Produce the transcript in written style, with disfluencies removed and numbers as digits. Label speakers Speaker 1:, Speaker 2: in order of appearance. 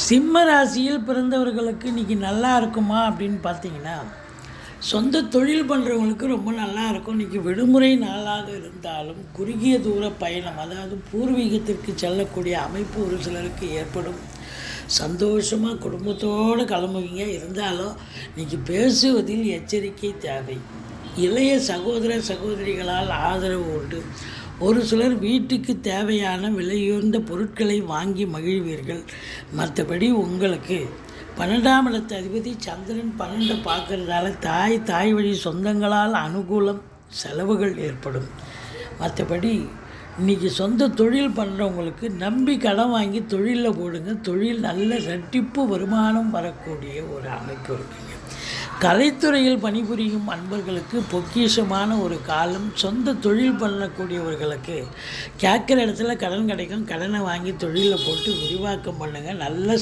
Speaker 1: சிம்ம ராசியில் பிறந்தவர்களுக்கு இன்றைக்கி நல்லா இருக்குமா அப்படின்னு பார்த்தீங்கன்னா, சொந்த தொழில் பண்ணுறவங்களுக்கு ரொம்ப நல்லா இருக்கும். இன்றைக்கி விடுமுறை நாளாக இருந்தாலும் குறுகிய தூர பயணம், அதாவது பூர்வீகத்திற்கு செல்லக்கூடிய அமைப்பு ஒரு சிலருக்கு ஏற்படும். சந்தோஷமாக குடும்பத்தோடு கிளம்புவீங்க. இருந்தாலும் இன்றைக்கி பேசுவதில் எச்சரிக்கை தேவை. இளைய சகோதர சகோதரிகளால் ஆதரவு உண்டு. ஒரு சிலர் வீட்டுக்கு தேவையான விலையுயர்ந்த பொருட்களை வாங்கி மகிழ்வீர்கள். மற்றபடி உங்களுக்கு 12ஆம் இடத்து அதிபதி சந்திரன் 12 பார்க்கறதால தாய் வழி சொந்தங்களால் அனுகூலம், செலவுகள் ஏற்படும். மற்றபடி இன்றைக்கி சொந்த தொழில் பண்ணுறவங்களுக்கு நம்பி கடன் வாங்கி தொழிலில் போடுங்க. தொழில் நல்ல ரெட்டிப்பு வருமானம் வரக்கூடிய ஒரு அமைப்பு இருக்குங்க. கலைத்துறையில் பணிபுரியும் அன்பர்களுக்கு பொக்கிஷமான ஒரு காலம். சொந்த தொழில் பண்ணக்கூடியவர்களுக்கு கேட்குற இடத்துல கடன் கிடைக்கும். கடனை வாங்கி தொழிலில் போட்டு விரிவாக்கம் பண்ணுங்கள். நல்ல